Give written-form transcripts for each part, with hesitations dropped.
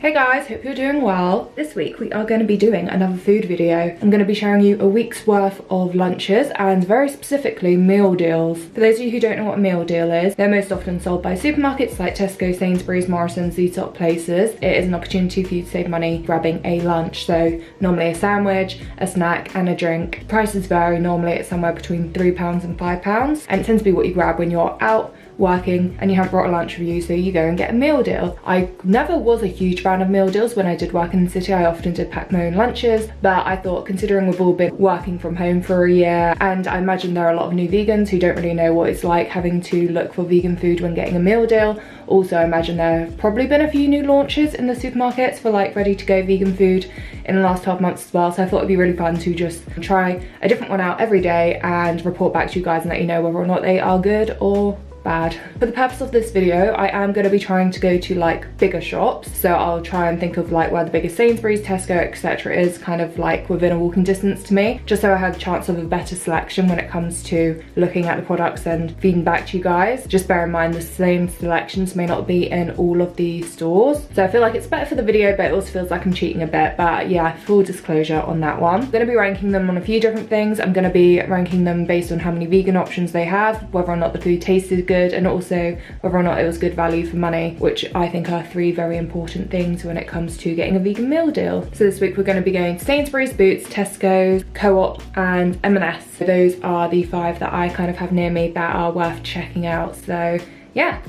Hey guys, hope you're doing well. This week we are going to be doing another food video. I'm going to be showing you a week's worth of lunches and very specifically meal deals. For those of you who don't know what a meal deal is, they're most often sold by supermarkets like Tesco, Sainsburys, Morrisons, these sort of places. It is an opportunity for you to save money grabbing a lunch. So normally a sandwich, a snack and a drink. Prices vary, normally it's somewhere between £3 and £5 and it tends to be what you grab when you're out working and you haven't brought a lunch with you, so you go and get a meal deal. I never was a huge fan of meal deals when I did work in the city. I often did pack my own lunches, but I thought considering we've all been working from home for a year, and I imagine there are a lot of new vegans who don't really know what it's like having to look for vegan food when getting a meal deal. Also, I imagine there have probably been a few new launches in the supermarkets for like ready to go vegan food in the last 12 months as well, so I thought it'd be really fun to just try a different one out every day and report back to you guys and let you know whether or not they are good or bad. For the purpose of this video, I am going to be trying to go to like bigger shops, so I'll try and think of like where the biggest Sainsburys, Tesco, etc. is, kind of like within a walking distance to me, just so I have a chance of a better selection when it comes to looking at the products and feeding back to you guys. Just bear in mind the same selections may not be in all of the stores, so I feel like it's better for the video, but it also feels like I'm cheating a bit. But yeah, full disclosure on that one. I'm going to be ranking them on a few different things. I'm going to be ranking them based on how many vegan options they have, whether or not the food tasted good, and also whether or not it was good value for money, which I think are three very important things when it comes to getting a vegan meal deal. So this week we're going to be going to Sainsburys, Boots, Tesco, Co-op and M&S. So those are the five that I kind of have near me that are worth checking out. So yeah,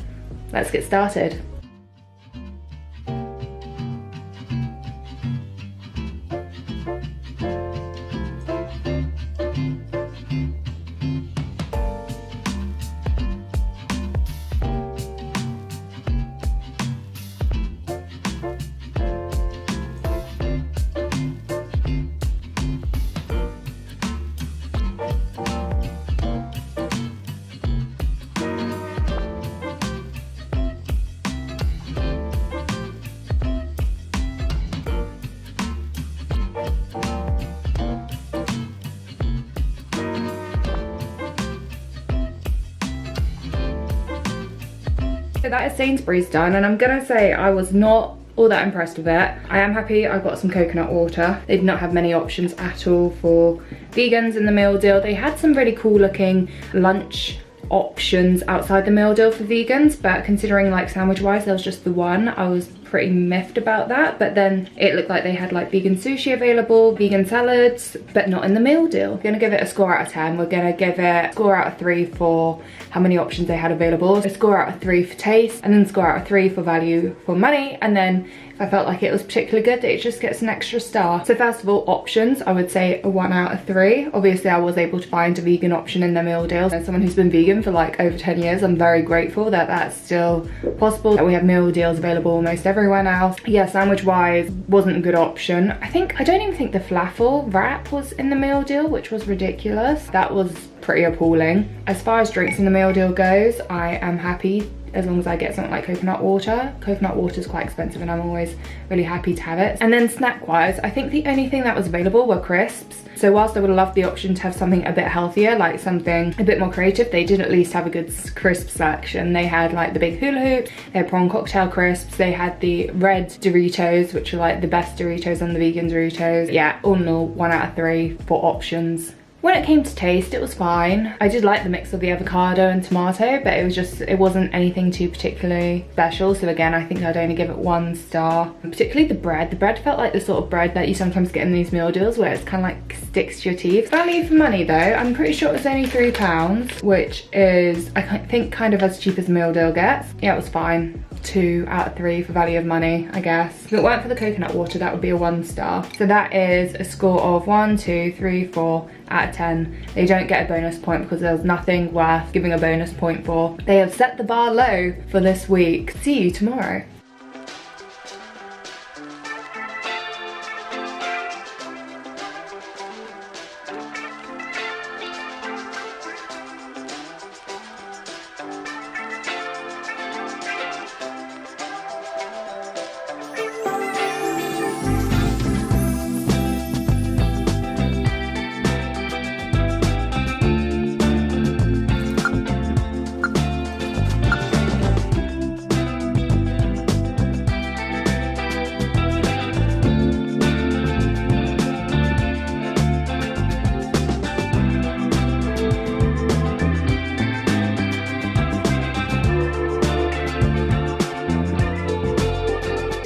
let's get started. So that is Sainsbury's done, and I'm gonna say I was not all that impressed with it. I am happy I got some coconut water. They did not have many options at all for vegans in the meal deal. They had some really cool looking lunch options outside the meal deal for vegans, but considering like sandwich wise there was just the one, I was pretty miffed about that. But then it looked like they had like vegan sushi available, vegan salads, but not in the meal deal. We're gonna give it a score out of 10. We're gonna give it a score out of 3 for how many options they had available, a score out of 3 for taste, and then a score out of 3 for value for money. And then if I felt like it was particularly good, it just gets an extra star. So first of all, options, I would say a 1 out of 3. Obviously I was able to find a vegan option in their meal deals. As someone who's been vegan for like over 10 years, I'm very grateful that that's still possible, that we have meal deals available almost everywhere now. Yeah, sandwich wise wasn't a good option. I don't even think the falafel wrap was in the meal deal, which was ridiculous. That was pretty appalling. As far as drinks in the meal deal goes, I am happy as long as I get something like coconut water. Coconut water is quite expensive and I'm always really happy to have it. And then snack wise, I think the only thing that was available were crisps. So whilst I would have loved the option to have something a bit healthier, like something a bit more creative, they did at least have a good crisp selection. They had like the big hula hoops, they had prawn cocktail crisps, they had the red Doritos, which are like the best Doritos and the vegan Doritos. Yeah, all in all, 1 out of 3 for options. When it came to taste, it was fine. I did like the mix of the avocado and tomato, but it wasn't anything too particularly special. So again, I think I'd only give it 1 star. Particularly the bread. The bread felt like the sort of bread that you sometimes get in these meal deals where it's kind of like sticks to your teeth. Value for money though, I'm pretty sure it was only £3, which is, I think, kind of as cheap as a meal deal gets. Yeah, it was fine. 2 out of 3 for value of money, I guess. If it weren't for the coconut water, that would be a 1 star. So that is a score of 1, 2, 3, 4 out of 10. They don't get a bonus point because there's nothing worth giving a bonus point for. They have set the bar low for this week. See you tomorrow.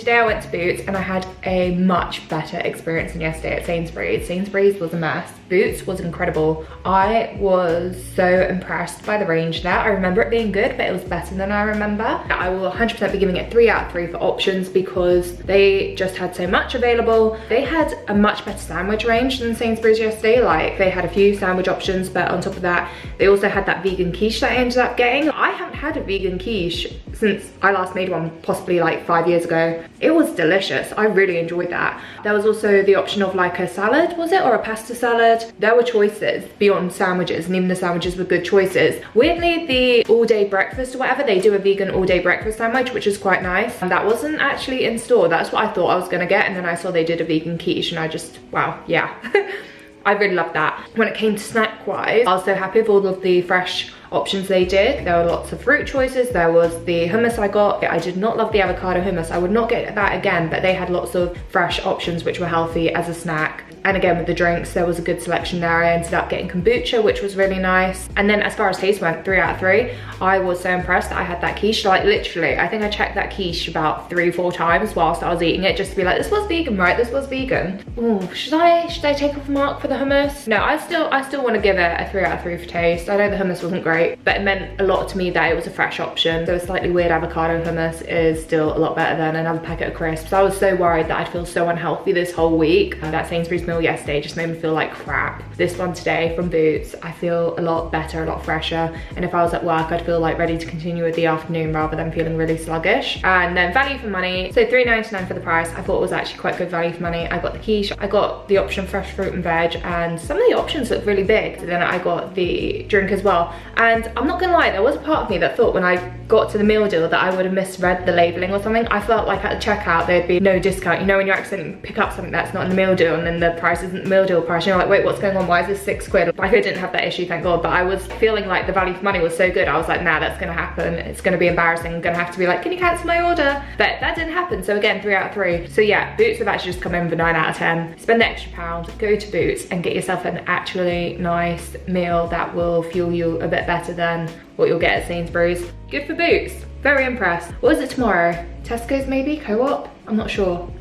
today I went to Boots and I had a much better experience than yesterday at Sainsburys. Sainsburys was a mess. Boots was incredible. I was so impressed by the range there. I remember it being good, but it was better than I remember. I will 100% be giving it 3 out of 3 for options because they just had so much available. They had a much better sandwich range than Sainsburys yesterday. Like, they had a few sandwich options, but on top of that, they also had that vegan quiche that I ended up getting. I haven't had a vegan quiche since I last made one, possibly like 5 years ago. It was delicious. I really enjoyed that. There was also the option of like a salad, was it? Or a pasta salad. There were choices beyond sandwiches, and even the sandwiches were good choices. Weirdly, the all-day breakfast or whatever, they do a vegan all-day breakfast sandwich, which is quite nice. And that wasn't actually in store. That's what I thought I was gonna get, and then I saw they did a vegan quiche, and I just, wow, yeah. I really loved that. When it came to snack-wise, I was so happy with all of the fresh options they did. There were lots of fruit choices. There was the hummus I got. I did not love the avocado hummus. I would not get that again, but they had lots of fresh options which were healthy as a snack. And again, with the drinks, there was a good selection there. I ended up getting kombucha, which was really nice. And then as far as taste went, 3 out of 3. I was so impressed that I had that quiche. Like, literally, I think I checked that quiche about 3-4 times whilst I was eating it, just to be like, this was vegan, right? This was vegan. Ooh, should I take off a mark for the hummus? No, I still want to give it a 3 out of 3 for taste. I know the hummus wasn't great, but it meant a lot to me that it was a fresh option. So a slightly weird avocado hummus is still a lot better than another packet of crisps. I was so worried that I'd feel so unhealthy this whole week. That Sainsbury's meal yesterday just made me feel like crap. This one today from Boots, I feel a lot better, a lot fresher. And if I was at work, I'd feel like ready to continue with the afternoon rather than feeling really sluggish. And then value for money. So £3.99 for the price. I thought it was actually quite good value for money. I got the quiche, I got the option fresh fruit and veg, and some of the options look really big. So then I got the drink as well. And I'm not gonna lie, there was a part of me that thought when I got to the meal deal that I would have misread the labelling or something. I felt like at the checkout there'd be no discount. You know, when you accidentally pick up something that's not in the meal deal and then the price isn't the meal deal price, you're like, wait, what's going on? Why is this £6? Like, I didn't have that issue, thank God, but I was feeling like the value for money was so good. I was like, nah, that's gonna happen. It's gonna be embarrassing. I'm gonna have to be like, can you cancel my order? But that didn't happen. So again, 3 out of 3. So yeah, Boots have actually just come in for 9 out of 10. Spend the extra £1, go to Boots and get yourself an actually nice meal that will fuel you a bit better than what you'll get at Sainsbury's. Good for Boots. Very impressed. What is it tomorrow? Tesco's maybe? Co-op? I'm not sure.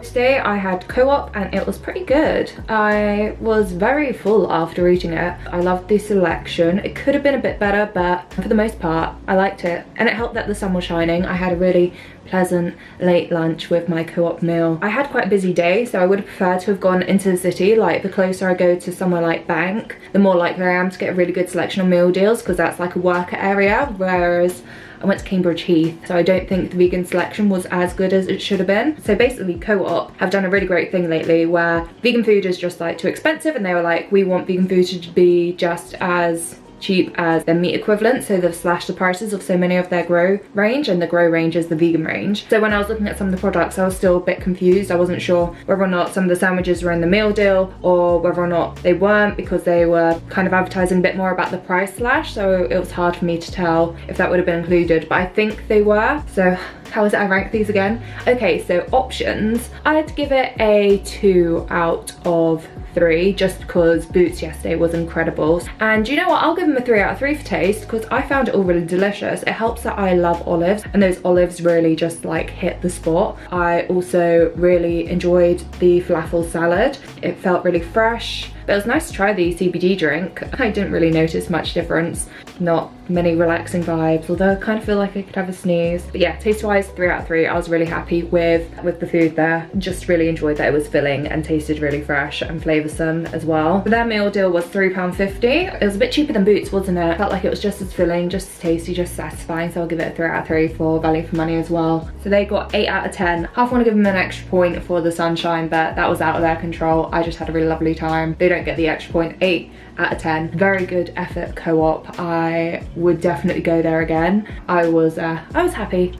Today I had co-op and it was pretty good. I was very full after eating it. I loved the selection. It could have been a bit better, but for the most part I liked it, and it helped that the sun was shining. I had a really pleasant late lunch with my co-op meal. I had quite a busy day, so I would have preferred to have gone into the city. Like, the closer I go to somewhere like Bank, the more likely I am to get a really good selection of meal deals, because that's like a worker area, whereas I went to Cambridge Heath, so I don't think the vegan selection was as good as it should have been. So basically Co-op have done a really great thing lately where vegan food is just like too expensive, and they were like, we want vegan food to be just as cheap as their meat equivalent, so they've slashed the prices of so many of their grow range, and the grow range is the vegan range. So when I was looking at some of the products, I was still a bit confused. I wasn't sure whether or not some of the sandwiches were in the meal deal or whether or not they weren't, because they were kind of advertising a bit more about the price slash, so it was hard for me to tell if that would have been included, but I think they were. So how is it I rank these again? Okay, so options, I'd give it a 2 out of 3 just because Boots yesterday was incredible. And you know what, I'll give them a 3 out of 3 for taste because I found it all really delicious. It helps that I love olives, and those olives really just like hit the spot. I also really enjoyed the falafel salad. It felt really fresh. But it was nice to try the CBD drink. I didn't really notice much difference. Not many relaxing vibes, although I kind of feel like I could have a sneeze. But yeah, taste-wise, wise, 3 out of 3. I was really happy with the food there. Just really enjoyed that it was filling and tasted really fresh and flavoursome as well. But their meal deal was £3.50. It was a bit cheaper than Boots, wasn't it? Felt like it was just as filling, just as tasty, just satisfying. So I'll give it a 3 out of 3 for value for money as well. So they got 8 out of 10. Half want to give them an extra point for the sunshine, but that was out of their control. I just had a really lovely time. They don't get the extra point. 8 out of 10. Very good effort co-op. I would definitely go there again. I was happy.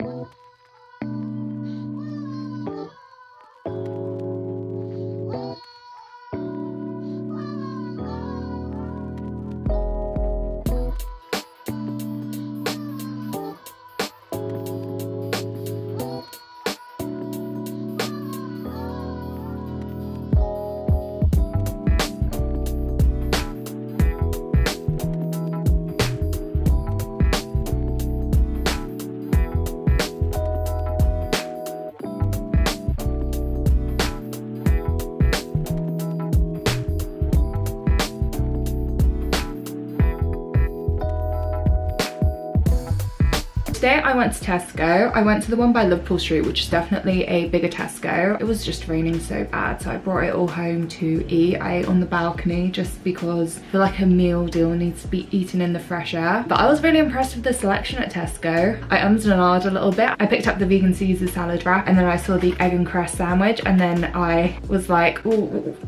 Today I went to Tesco. I went to the one by Liverpool Street, which is definitely a bigger Tesco. It was just raining so bad, so I brought it all home to eat. I ate on the balcony just because I feel like a meal deal needs to be eaten in the fresh air. But I was really impressed with the selection at Tesco. I ummed and ahed a little bit. I picked up the vegan Caesar salad wrap, and then I saw the egg and cress sandwich, and then I was like,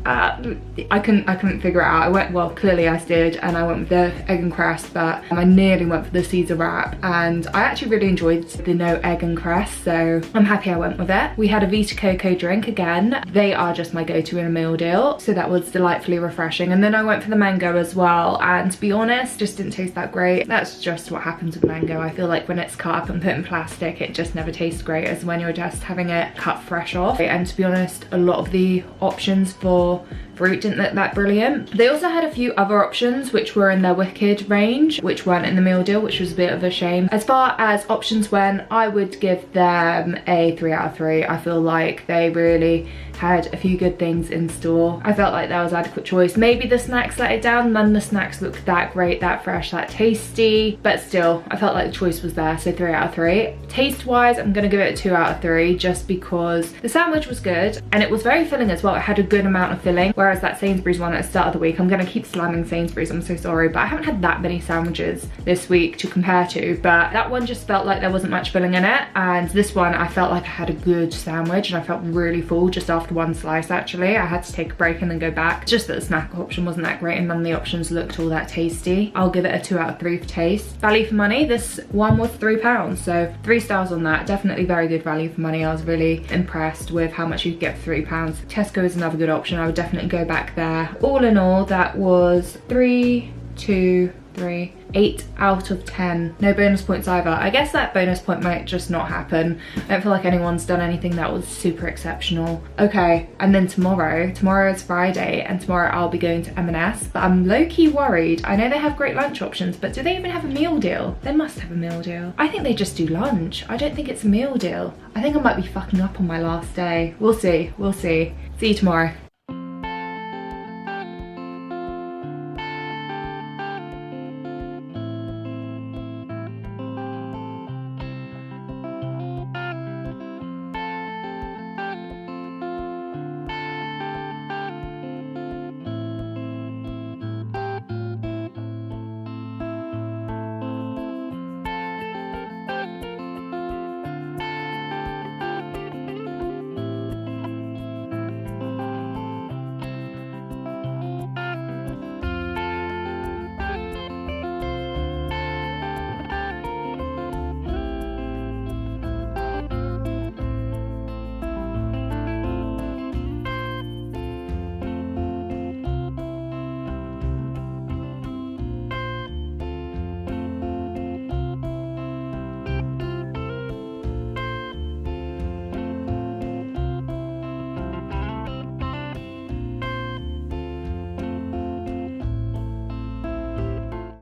I couldn't figure it out. I went, well, clearly I did, and I went with the egg and cress, but I nearly went for the Caesar wrap, and I actually really enjoyed the no egg and cress, so I'm happy I went with it. We had a Vita Coco drink again. They are just my go-to in a meal deal, so that was delightfully refreshing. And then I went for the mango as well, and to be honest, just didn't taste that great. That's just what happens with mango. I feel like when it's cut up and put in plastic, it just never tastes great as when you're just having it cut fresh off. And to be honest, a lot of the options for fruit didn't look that brilliant. They also had a few other options which were in their Wicked range, which weren't in the meal deal, which was a bit of a shame. As far as options went, I would give them a 3 out of 3. I feel like they really had a few good things in store. I felt like there was adequate choice. Maybe the snacks let it down. None of the snacks looked that great, that fresh, that tasty, but still, I felt like the choice was there, so 3 out of 3. Taste wise, I'm gonna give it a 2 out of 3 just because the sandwich was good and it was very filling as well. It had a good amount of filling, whereas that Sainsbury's one at the start of the week, I'm gonna keep slamming Sainsbury's, I'm so sorry, but I haven't had that many sandwiches this week to compare to, but that one just felt like there wasn't much filling in it, and this one I felt like I had a good sandwich and I felt really full just after one slice. Actually, I had to take a break and then go back. Just that the snack option wasn't that great and none of the options looked all that tasty. I'll give it a 2 out of 3 for taste. Value for money, this one was £3, so 3 stars on that. Definitely very good value for money. I was really impressed with how much you could get for £3. Tesco is another good option. I would definitely go back there. All in all, that was 3, 2, 3, 8 out of 10. No bonus points either. I guess that bonus point might just not happen. I don't feel like anyone's done anything that was super exceptional. Okay, and then tomorrow is Friday, and tomorrow I'll be going to M&S, but I'm low-key worried. I know they have great lunch options, but do they even have a meal deal? They must have a meal deal. I think they just do lunch. I don't think it's a meal deal. I think I might be fucking up on my last day. We'll see, we'll see. See you tomorrow.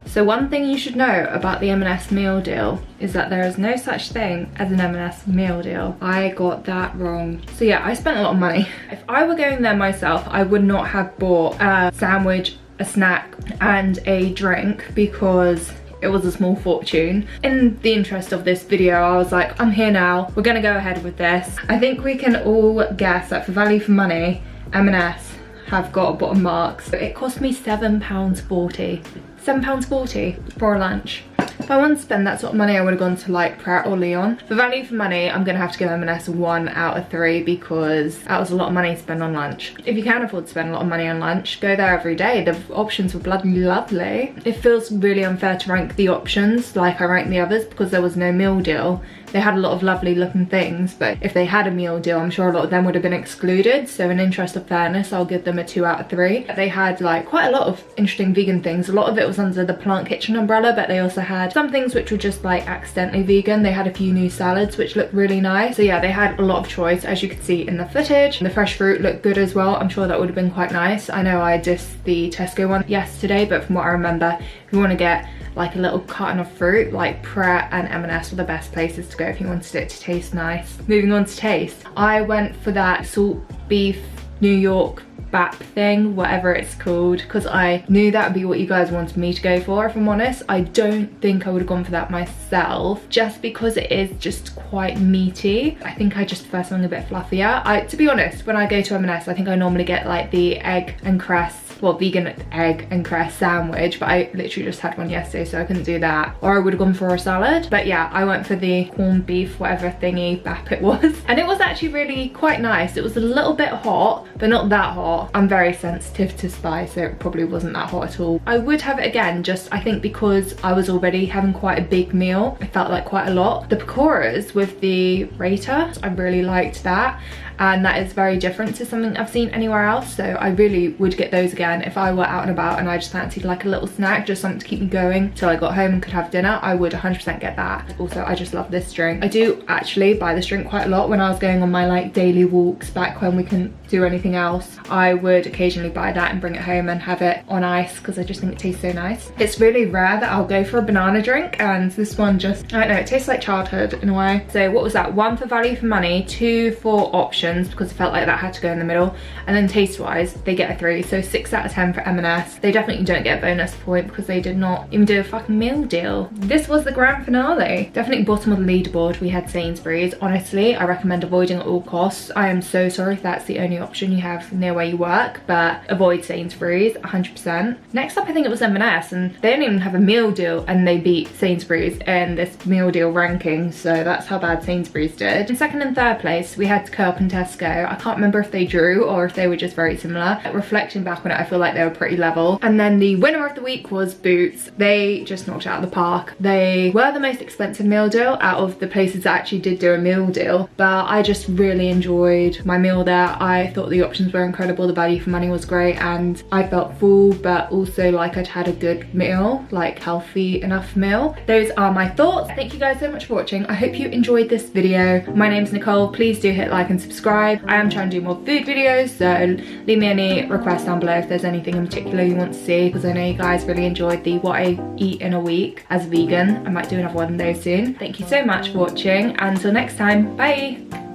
So one thing you should know about the M&S meal deal is that there is no such thing as an M&S meal deal. I got that wrong. So yeah, I spent a lot of money. If I were going there myself, I would not have bought a sandwich, a snack, and a drink because it was a small fortune. In the interest of this video, I was like, I'm here now, we're gonna go ahead with this. I think we can all guess that for value for money, M&S have got bottom marks. It cost me £7.40. £7.40 for a lunch. If I wanted to spend that sort of money, I would have gone to like Pret or Leon. For value for money, I'm gonna have to give M&S a 1 out of 3 because that was a lot of money to spend on lunch. If you can afford to spend a lot of money on lunch, go there every day. The options were bloody lovely. It feels really unfair to rank the options like I ranked the others because there was no meal deal. They had a lot of lovely looking things, but if they had a meal deal, I'm sure a lot of them would have been excluded. So in interest of fairness, I'll give them a 2 out of 3. They had like quite a lot of interesting vegan things. A lot of it was under the Plant Kitchen umbrella, but they also had some things which were just like accidentally vegan. They had a few new salads which looked really nice. So yeah, they had a lot of choice, as you could see in the footage. The fresh fruit looked good as well. I'm sure that would have been quite nice. I know I dissed the Tesco one yesterday, but from what I remember, if you want to get like a little carton of fruit, like Pret and M&S were the best places to go if you wanted it to taste nice. Moving on to taste, I went for that salt beef New York BAP thing, whatever it's called, because I knew that would be what you guys wanted me to go for. If I'm honest, I don't think I would have gone for that myself, just because it is just quite meaty. I think I just prefer something a bit fluffier. To be honest, when I go to M&S, I think I normally get like the egg and cress, well, vegan egg and cress sandwich, but I literally just had one yesterday, so I couldn't do that. Or I would have gone for a salad. But yeah, I went for the corned beef, whatever thingy BAP it was. And it was actually really quite nice. It was a little bit hot, but not that hot. I'm very sensitive to spice, so it probably wasn't that hot at all. I would have it again, just I think because I was already having quite a big meal. I felt like quite a lot. The pakoras with the raita, I really liked that. And that is very different to something I've seen anywhere else, so I really would get those again. If I were out and about and I just fancied like a little snack, just something to keep me going till I got home and could have dinner, I would 100% get that. Also, I just love this drink. I do actually buy this drink quite a lot when I was going on my like daily walks back when we couldn't do anything else. I would occasionally buy that and bring it home and have it on ice because I just think it tastes so nice. It's really rare that I'll go for a banana drink, and this one just, I don't know, it tastes like childhood in a way. So what was that? 1 for value for money, 2 for options, because I felt like that had to go in the middle, and then taste wise they get a 3, so 6 out of 10 for M&S. They definitely don't get a bonus point because they did not even do a fucking meal deal. This was the grand finale. Definitely bottom of the leaderboard we had Sainsburys. Honestly, I recommend avoiding at all costs. I am so sorry if that's the only option you have near where you work, but avoid Sainsburys 100%. Next up, I think it was M&S, and they don't even have a meal deal and they beat Sainsburys in this meal deal ranking, so that's how bad Sainsburys did. In second and third place we had Co-op and Tesco. I can't remember if they drew or if they were just very similar. Reflecting back on it, I feel like they were pretty level. And then the winner of the week was Boots. They just knocked it out of the park. They were the most expensive meal deal out of the places that actually did do a meal deal, but I just really enjoyed my meal there. I thought the options were incredible, the value for money was great, and I felt full but also like I'd had a good meal, like healthy enough meal. Those are my thoughts. Thank you guys so much for watching. I hope you enjoyed this video. My name's Nicole. Please do hit like and subscribe. I am trying to do more food videos, so leave me any requests down below if there's anything in particular you want to see, because I know you guys really enjoyed the what I eat in a week as a vegan. I might do another one of those soon. Thank you so much for watching, and until next time, bye.